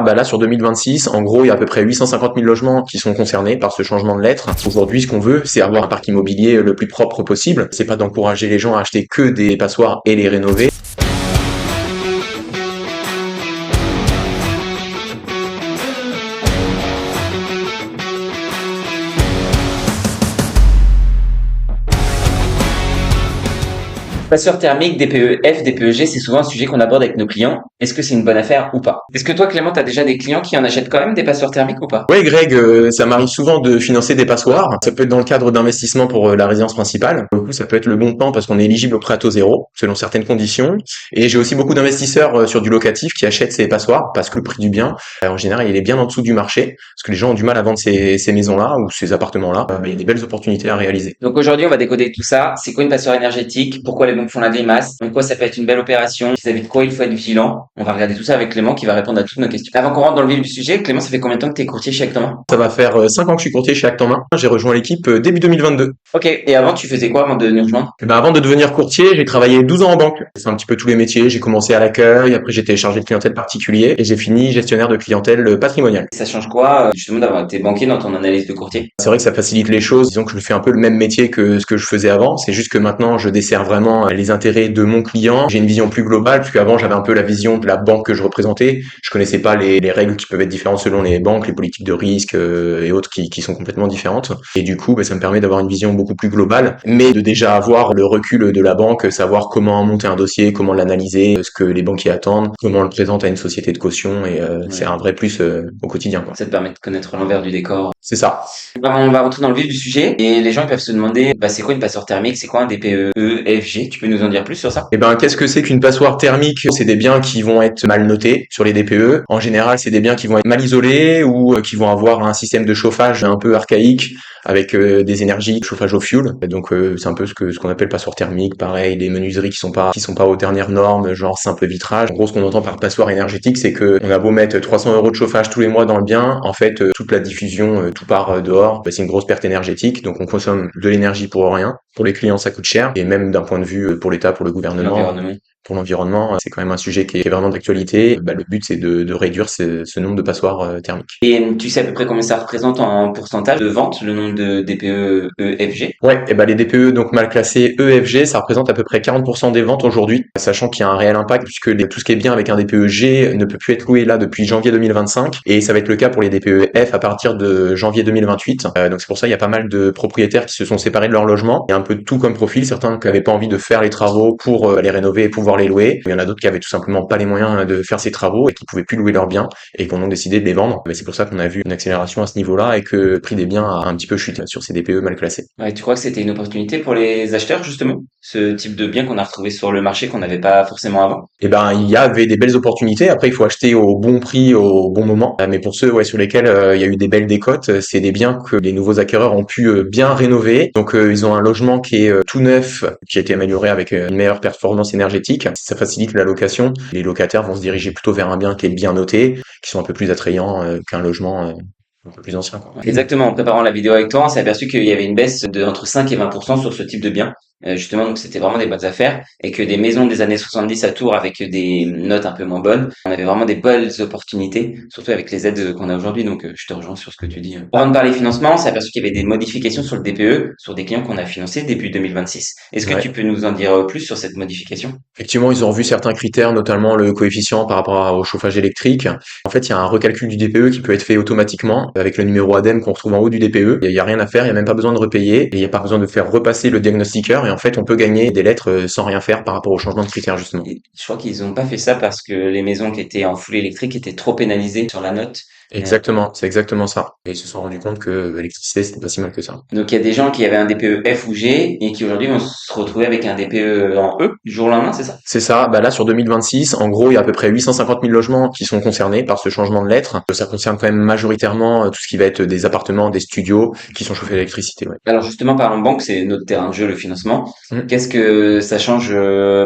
Bah là, sur 2026, en gros, il y a à peu près 850 000 logements qui sont concernés par ce changement de lettre. Aujourd'hui, ce qu'on veut, c'est avoir un parc immobilier le plus propre possible. C'est pas d'encourager les gens à acheter que des passoires et les rénover. Passeur thermique, DPE-F, DPE-G, c'est souvent un sujet qu'on aborde avec nos clients. Est-ce que c'est une bonne affaire ou pas? Est-ce que toi, Clément, t'as déjà des clients qui en achètent quand même des passeurs thermiques ou pas? Ouais, Greg, ça m'arrive souvent de financer des passoires. Ça peut être dans le cadre d'investissement pour la résidence principale. Pour le coup, ça peut être le bon plan parce qu'on est éligible au prêt à taux zéro, selon certaines conditions. Et j'ai aussi beaucoup d'investisseurs sur du locatif qui achètent ces passoires parce que le prix du bien, en général, il est bien en dessous du marché. Parce que les gens ont du mal à vendre ces maisons-là ou ces appartements-là. Il y a des belles opportunités à réaliser. Donc aujourd'hui, on va décoder tout ça. C'est quoi une passoire énergétique? Pourquoi les banques font la grimace? En quoi ça peut être une belle opération? Vis-à-vis de quoi il faut être vigilant? On va regarder tout ça avec Clément qui va répondre à toutes nos questions. Avant qu'on rentre dans le vif du sujet, Clément, ça fait combien de temps que t'es courtier chez Actoma? Ça va faire 5 ans que je suis courtier chez Acte en Main. J'ai rejoint l'équipe début 2022. Ok. Et avant, tu faisais quoi avant de venir rejoindre? Et ben avant de devenir courtier, j'ai travaillé 12 ans en banque. J'ai fait un petit peu tous les métiers. J'ai commencé à l'accueil, après j'étais chargé de clientèle particulier et j'ai fini gestionnaire de clientèle patrimoniale. Ça change quoi, justement, d'avoir été banquier dans ton analyse de courtier? C'est vrai que ça facilite les choses. Disons que je fais un peu le même métier que ce que je faisais avant. C'est juste que maintenant, je desserre vraiment les intérêts de mon client. J'ai une vision plus globale, puisque avant, j'avais un peu la vision de la banque que je représentais. Je connaissais pas les règles qui peuvent être différentes selon les banques, les politiques de risque et autres qui sont complètement différentes. Et du coup, ça me permet d'avoir une vision beaucoup plus globale, mais de déjà avoir le recul de la banque, savoir comment monter un dossier, comment l'analyser, ce que les banquiers attendent, comment on le présente à une société de caution. Et c'est un vrai plus au quotidien, quoi. Ça te permet de connaître l'envers du décor. C'est ça. On va rentrer dans le vif du sujet et les gens ils peuvent se demander c'est quoi une passoire thermique, c'est quoi un DPE-EFG? Tu peux nous en dire plus sur ça? Eh ben, qu'est-ce que c'est qu'une passoire thermique? C'est des biens qui vont être mal notés sur les DPE. En général, c'est des biens qui vont être mal isolés ou qui vont avoir un système de chauffage un peu archaïque avec des énergies, chauffage au fioul. Et donc c'est un peu ce qu'on appelle passoire thermique. Pareil, des menuiseries qui sont pas aux dernières normes, genre simple vitrage. En gros, ce qu'on entend par passoire énergétique, c'est que on a beau mettre 300 € de chauffage tous les mois dans le bien, en fait, toute la diffusion, tout part dehors. C'est une grosse perte énergétique, donc on consomme de l'énergie pour rien. Pour les clients, ça coûte cher, et même d'un point de vue pour l'État, pour le gouvernement. L'environnement. Pour l'environnement, c'est quand même un sujet qui est vraiment d'actualité. Le but, c'est de réduire ce nombre de passoires thermiques. Et tu sais à peu près combien ça représente en pourcentage de vente, le nombre de DPE-EFG? Ouais, et les DPE donc mal classés EFG, ça représente à peu près 40% des ventes aujourd'hui, sachant qu'il y a un réel impact puisque tout ce qui est bien avec un DPE G ne peut plus être loué là depuis janvier 2025 et ça va être le cas pour les DPE F à partir de janvier 2028. Donc c'est pour ça il y a pas mal de propriétaires qui se sont séparés de leur logement. Il y a un peu de tout comme profil, certains qui avaient pas envie de faire les travaux pour les rénover et pouvoir les louer. Il y en a d'autres qui avaient tout simplement pas les moyens de faire ces travaux et qui pouvaient plus louer leurs biens et qui ont donc décidé de les vendre. C'est pour ça qu'on a vu une accélération à ce niveau-là et que le prix des biens a un petit peu chuté sur ces DPE mal classés. Ouais, tu crois que c'était une opportunité pour les acheteurs justement? Ce type de bien qu'on a retrouvé sur le marché qu'on n'avait pas forcément avant? Il y avait des belles opportunités. Après, il faut acheter au bon prix, au bon moment. Mais pour ceux, sur lesquels il y a eu des belles décotes, c'est des biens que les nouveaux acquéreurs ont pu bien rénover. Donc, ils ont un logement qui est tout neuf, qui a été amélioré avec une meilleure performance énergétique. Ça facilite la location. Les locataires vont se diriger plutôt vers un bien qui est bien noté, qui sont un peu plus attrayants qu'un logement un peu plus ancien, quoi. Exactement. En préparant la vidéo avec toi, on s'est aperçu qu'il y avait une baisse de entre 5 et 20% sur ce type de bien. Justement, donc c'était vraiment des bonnes affaires et que des maisons des années 70 à Tours avec des notes un peu moins bonnes, on avait vraiment des belles opportunités, surtout avec les aides qu'on a aujourd'hui. Donc, je te rejoins sur ce que tu dis. Avant de parler financement, on s'est aperçu qu'il y avait des modifications sur le DPE, sur des clients qu'on a financés début 2026. Est-ce que Ouais. tu peux nous en dire plus sur cette modification? Effectivement, ils ont revu certains critères, notamment le coefficient par rapport au chauffage électrique. En fait, il y a un recalcul du DPE qui peut être fait automatiquement avec le numéro ADEME qu'on retrouve en haut du DPE. Il y a rien à faire, il y a même pas besoin de repayer et il n'y a pas besoin de faire repasser le diagnostiqueur et en fait, on peut gagner des lettres sans rien faire par rapport au changement de critères justement. Et je crois qu'ils ont pas fait ça parce que les maisons qui étaient en full électrique étaient trop pénalisées sur la note. Exactement, c'est exactement ça. Et ils se sont rendus compte que l'électricité, c'était pas si mal que ça. Donc il y a des gens qui avaient un DPE F ou G et qui aujourd'hui vont se retrouver avec un DPE en E du jour au lendemain, c'est ça? C'est ça, là sur 2026, en gros, il y a à peu près 850 000 logements qui sont concernés par ce changement de lettre. Ça concerne quand même majoritairement tout ce qui va être des appartements, des studios qui sont chauffés à l'électricité. Ouais. Alors justement, parlons banque, c'est notre terrain de jeu, le financement. Mm. Qu'est-ce que ça change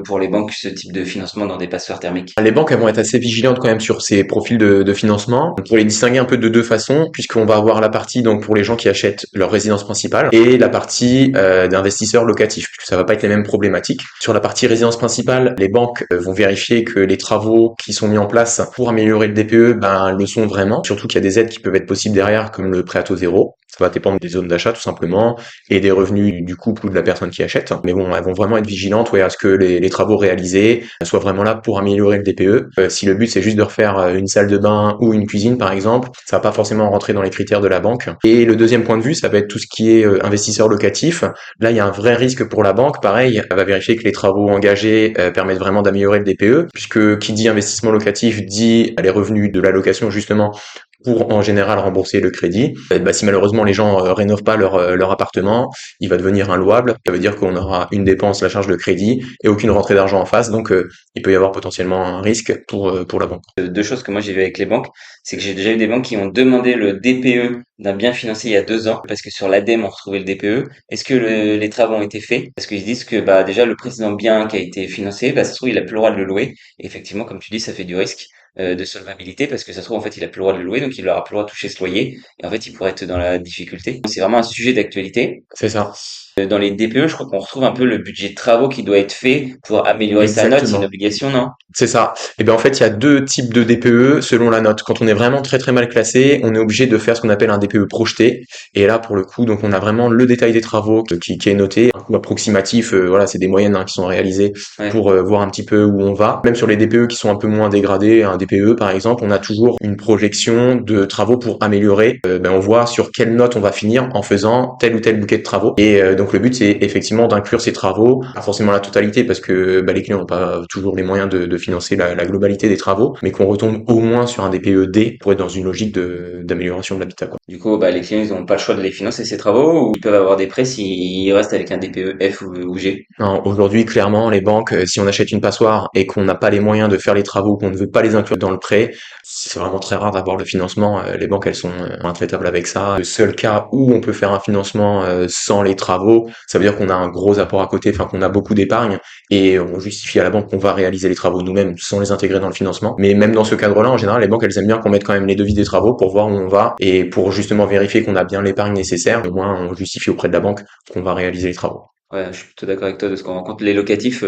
pour les banques, ce type de financement dans des passoires thermiques? Les banques elles vont être assez vigilantes quand même sur ces profils de financement. Pour les distinguer un peu de deux façons, puisqu'on va avoir la partie donc pour les gens qui achètent leur résidence principale et la partie d'investisseurs locatifs, puisque ça va pas être les mêmes problématiques. Sur la partie résidence principale, les banques vont vérifier que les travaux qui sont mis en place pour améliorer le DPE le sont vraiment, surtout qu'il y a des aides qui peuvent être possibles derrière, comme le prêt à taux zéro. Ça va dépendre des zones d'achat tout simplement et des revenus du couple ou de la personne qui achète. Mais bon, elles vont vraiment être vigilantes à ce que les travaux réalisés soient vraiment là pour améliorer le DPE. Si le but c'est juste de refaire une salle de bain ou une cuisine par exemple, ça va pas forcément rentrer dans les critères de la banque. Et le deuxième point de vue, ça va être tout ce qui est investisseur locatif. Là, il y a un vrai risque pour la banque. Pareil, elle va vérifier que les travaux engagés permettent vraiment d'améliorer le DPE, puisque qui dit investissement locatif dit les revenus de la location justement pour en général rembourser le crédit. Si malheureusement les gens rénovent pas leur appartement, il va devenir inlouable. Ça veut dire qu'on aura une dépense, la charge de crédit, et aucune rentrée d'argent en face. Donc il peut y avoir potentiellement un risque pour la banque. Deux choses que moi j'ai vu avec les banques, c'est que j'ai déjà eu des banques qui ont demandé le DPE d'un bien financé il y a 2 ans, parce que sur l'ADEME on retrouvait le DPE. Est-ce que les travaux ont été faits? Parce qu'ils disent que déjà le précédent bien qui a été financé, ça se trouve il a plus le droit de le louer. Et effectivement, comme tu dis, ça fait du risque de solvabilité, parce que ça se trouve en fait il a plus le droit de le louer, donc il aura plus le droit de toucher ce loyer, et en fait il pourrait être dans la difficulté. C'est vraiment un sujet d'actualité. C'est ça. Dans les DPE, je crois qu'on retrouve un peu le budget de travaux qui doit être fait pour améliorer sa note, c'est une Exactement. obligation, non? C'est ça. Et ben en fait, il y a deux types de DPE selon la note. Quand on est vraiment très très mal classé, on est obligé de faire ce qu'on appelle un DPE projeté. Et là, pour le coup, donc on a vraiment le détail des travaux qui est noté, un coût approximatif. Voilà, c'est des moyennes qui sont réalisées Ouais. pour voir un petit peu où on va. Même sur les DPE qui sont un peu moins dégradés, un DPE par exemple, on a toujours une projection de travaux pour améliorer. On voit sur quelle note on va finir en faisant tel ou tel bouquet de travaux. Et donc le but, c'est effectivement d'inclure ces travaux, pas forcément la totalité parce que les clients n'ont pas toujours les moyens de financer la globalité des travaux, mais qu'on retombe au moins sur un DPE D pour être dans une logique d'amélioration de l'habitat, quoi. Du coup, les clients, ils ont pas le choix de les financer, ces travaux, ou ils peuvent avoir des prêts s'ils restent avec un DPE F ou G. Non, aujourd'hui, clairement, les banques, si on achète une passoire et qu'on n'a pas les moyens de faire les travaux, qu'on ne veut pas les inclure dans le prêt, c'est vraiment très rare d'avoir le financement. Les banques, elles sont intraitables avec ça. Le seul cas où on peut faire un financement sans les travaux, ça veut dire qu'on a un gros apport à côté, enfin qu'on a beaucoup d'épargne et on justifie à la banque qu'on va réaliser les travaux nous-mêmes sans les intégrer dans le financement. Mais même dans ce cadre-là, en général, les banques, elles aiment bien qu'on mette quand même les devis des travaux pour voir où on va et pour justement vérifier qu'on a bien l'épargne nécessaire. Au moins, on justifie auprès de la banque qu'on va réaliser les travaux. Ouais, je suis plutôt d'accord avec toi de ce qu'on rencontre. Les locatifs,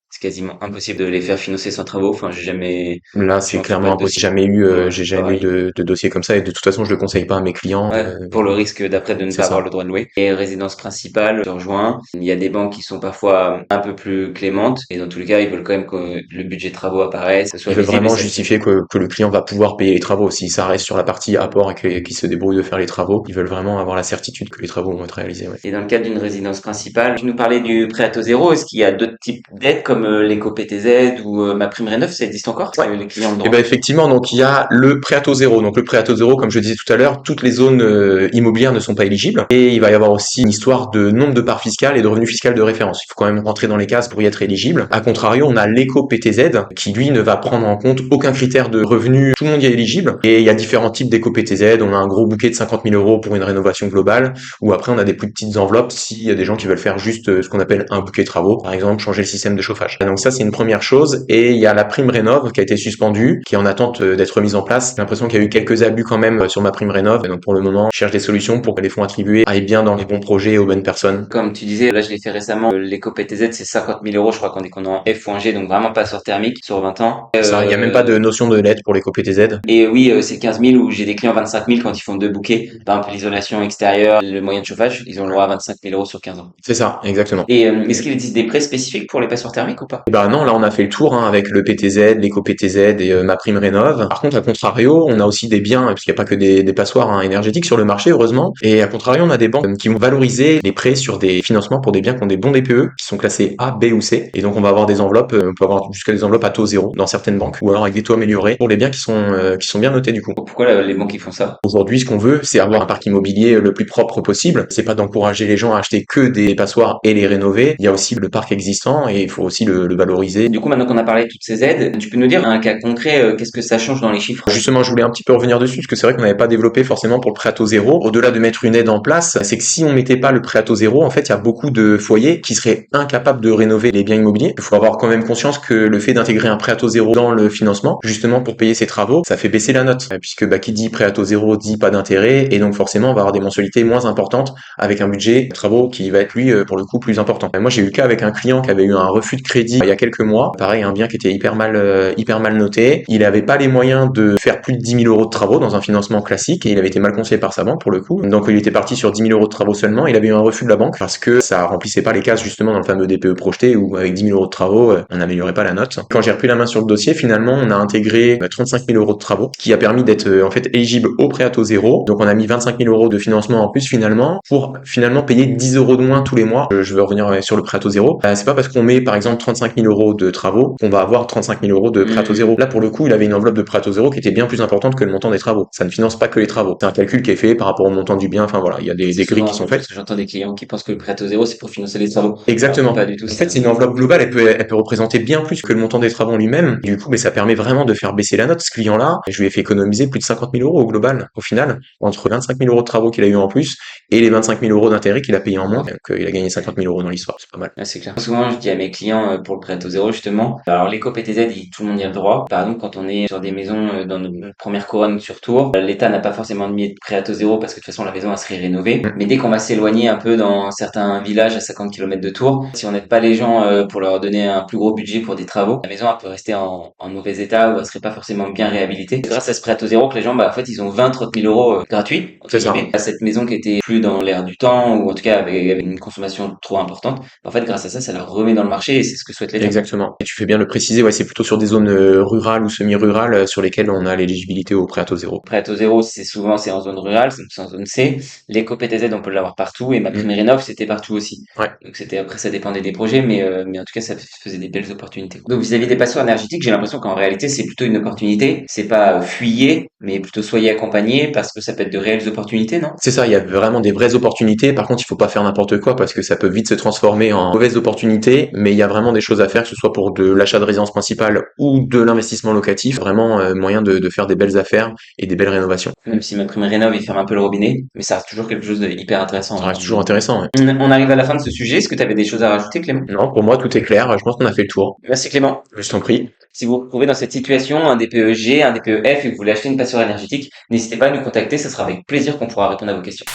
c'est quasiment impossible de les faire financer sans travaux. Enfin, Là, j'en c'est fais pas clairement de impossible. dossier. Ouais, J'ai jamais eu pareil. de dossier comme ça et de toute façon, je le conseille pas à mes clients. Ouais, pour le risque d'après de ne C'est pas avoir ça. le droit de louer. Et résidence principale, je te rejoins. Il y a des banques qui sont parfois un peu plus clémentes, et dans tous les cas, ils veulent quand même que le budget de travaux apparaisse, que ce soit Ils veulent visible et vraiment ça. justifier que le client va pouvoir payer les travaux. Si ça reste sur la partie apport et qu'il se débrouille de faire les travaux, ils veulent vraiment avoir la certitude que les travaux vont être réalisés. Ouais. Et dans le cadre d'une résidence principale, tu nous parlais du prêt à taux zéro. Est-ce qu'il y a d'autres types d'aides comme l'éco-PTZ ou ma prime Rénov', ça existe encore? Est-ce Ouais. que les clients ont le Et droit? effectivement, donc il y a le prêt à taux zéro. Donc le prêt à taux zéro, comme je disais tout à l'heure, toutes les zones immobilières ne sont pas éligibles. Et il va y avoir aussi une histoire de nombre de parts fiscales et de revenus fiscal de référence. Il faut quand même rentrer dans les cases pour y être éligible. A contrario, on a l'éco-PTZ qui lui ne va prendre en compte aucun critère de revenu. Tout le monde y est éligible. Et il y a différents types d'éco-PTZ. On a un gros bouquet de 50 000 euros pour une rénovation globale. Ou après, on a des plus petites enveloppes s'il y a des gens qui veulent faire juste ce qu'on appelle un bouquet de travaux. Par exemple, changer le système de chauffage. Donc ça, c'est une première chose. Et il y a la prime rénov qui a été suspendue, qui est en attente d'être mise en place. J'ai l'impression qu'il y a eu quelques abus quand même sur ma prime rénov. Et donc pour le moment, je cherche des solutions pour que les fonds attribués aillent bien dans les bons projets et aux bonnes personnes. Comme tu disais, là je l'ai fait récemment, l'éco-PTZ c'est 50 000 euros, je crois qu'on est en F ou en G, donc vraiment pas sur thermique, sur 20 ans. Ça, il n'y a même pas de notion de lettre pour les COPTZ. Et oui, c'est 15 000 où j'ai des clients 25 000 quand ils font deux bouquets. Par exemple, l'isolation extérieure, le moyen de chauffage, ils ont le droit à 25 000 euros sur 15 ans. C'est ça, exactement. Et est-ce qu'il existe des prêts spécifiques pour les passoires thermiques ou pas? Et bah non, là on a fait le tour avec le PTZ, l'éco-PTZ et ma prime rénov. Par contre, à contrario, on a aussi des biens, parce qu'il n'y a pas que des passoires énergétiques sur le marché, heureusement. Et à contrario, on a des banques qui vont valoriser les prêts sur des financements pour des biens qui ont des bons DPE, qui sont classés A, B ou C. Et donc on va avoir des enveloppes, on peut avoir jusqu'à des enveloppes à taux zéro dans certaines banques, ou alors avec des taux améliorés pour les biens qui sont bien notés du coup. Pourquoi les banques ils font ça? Aujourd'hui, ce qu'on veut, c'est avoir un parc immobilier le plus propre possible. C'est pas d'encourager les gens à acheter que des passoires et les rénover. Il y a aussi le parc existant et il faut aussi aussi le valoriser. Du coup, maintenant qu'on a parlé de toutes ces aides, tu peux nous dire un cas concret, qu'est-ce que ça change dans les chiffres? Justement, je voulais un petit peu revenir dessus, parce que c'est vrai qu'on n'avait pas développé forcément pour le prêt à taux zéro. Au-delà de mettre une aide en place, c'est que si on mettait pas le prêt à taux zéro, en fait, il y a beaucoup de foyers qui seraient incapables de rénover les biens immobiliers. Il faut avoir quand même conscience que le fait d'intégrer un prêt à taux zéro dans le financement, justement pour payer ses travaux, ça fait baisser la note, puisque qui dit prêt à taux zéro dit pas d'intérêt, et donc forcément on va avoir des mensualités moins importantes avec un budget de travaux qui va être lui pour le coup plus important. Moi j'ai eu le cas avec un client qui avait eu un refus de crédit il y a quelques mois, pareil un bien qui était hyper mal noté, il avait pas les moyens de faire plus de 10 000 euros de travaux dans un financement classique et il avait été mal conseillé par sa banque pour le coup, donc il était parti sur 10 000 euros de travaux seulement, il avait eu un refus de la banque parce que ça remplissait pas les cases justement dans le fameux DPE projeté où avec 10 000 euros de travaux on n'améliorait pas la note. Quand j'ai repris la main sur le dossier, finalement on a intégré 35 000 euros de travaux, qui a permis d'être en fait éligible au prêt à taux zéro. Donc on a mis 25 000 euros de financement en plus finalement pour finalement payer 10 euros de moins tous les mois. Je vais revenir sur le prêt à taux zéro. C'est pas parce qu'on met par exemple 35 000 euros de travaux qu'on va avoir 35 000 euros de prêt à taux zéro. Là pour le coup il avait une enveloppe de prêt à taux zéro qui était bien plus importante que le montant des travaux. Ça ne finance pas que les travaux. C'est un calcul qui est fait par rapport au montant du bien. Enfin voilà, il y a des grilles qui sont faites. J'entends des clients qui pensent que le prêt à taux zéro c'est pour financer les travaux. Exactement. Pas du tout. En fait, c'est une enveloppe globale, elle peut représenter bien plus que le montant des travaux lui-même. Du coup, mais ça permet vraiment de faire baisser la note. Ce client-là, je lui ai fait économiser plus de 50 000 euros au global, au final, entre 25 000 euros de travaux qu'il a eu en plus et les 25 000 euros d'intérêt qu'il a payé en moins. Donc, il a gagné 50 000 euros dans l'histoire. C'est pas mal. C'est clair. Souvent, je dis à mes clients pour le prêt à taux zéro, justement. Alors, l'éco-PTZ, tout le monde y a le droit. Par exemple, quand on est sur des maisons dans notre première couronne sur Tours, l'État n'a pas forcément mis de prêt à taux zéro parce que de toute façon, la maison, elle serait rénovée. Mais dès qu'on va s'éloigner un peu dans certains villages à 50 km de Tours, si on n'aide pas les gens pour leur donner un plus gros budget pour des travaux, la maison, elle peut rester en mauvais état ou elle serait pas forcément bien réhabilitée. C'est grâce à ce prêt à taux zéro que les gens, en fait, ils ont 20-30 000 euros gratuits. C'est ça. À cette maison qui était plus dans l'air du temps ou en tout cas avec une consommation trop importante. En fait, grâce à ça, ça la remet dans le marché et c'est ce que souhaite l'État. Exactement. Et tu fais bien de le préciser, ouais, c'est plutôt sur des zones rurales ou semi-rurales sur lesquelles on a l'éligibilité au prêt à taux zéro. Prêt à taux zéro, c'est en zone rurale, c'est en zone C. L'éco-PTZ, on peut l'avoir partout et ma prime rénov, c'était partout aussi. Ouais. Donc après, ça dépendait des projets, mais en tout cas, ça faisait des belles opportunités. Donc vis-à-vis des passoires énergétiques, j'ai l'impression qu'en réalité, c'est plutôt une opportunité. C'est pas fuyez, mais plutôt soyez accompagnés parce que ça peut être de réelles opportunités, non? C'est ça, il y a vraiment des vraies opportunités. Par contre, il faut pas faire n'importe quoi parce que ça peut vite se transformer en mauvaise opportunité. Mais il y a vraiment des choses à faire, que ce soit pour de l'achat de résidence principale ou de l'investissement locatif. Vraiment moyen de faire des belles affaires et des belles rénovations. Même si ma prime rénov, il ferme un peu le robinet, mais ça reste toujours quelque chose de hyper intéressant. Ça reste toujours intéressant. Ouais. On arrive à la fin de ce sujet. Est-ce que tu avais des choses à rajouter, Clément? Non, pour moi, tout est clair. Je pense qu'on a fait le tour. Merci, Clément. Je t'en prie. Si vous vous retrouvez dans cette situation, un DPE G, un DPE F et que vous voulez acheter une passoire énergétique, n'hésitez pas à nous contacter, ce sera avec plaisir qu'on pourra répondre à vos questions.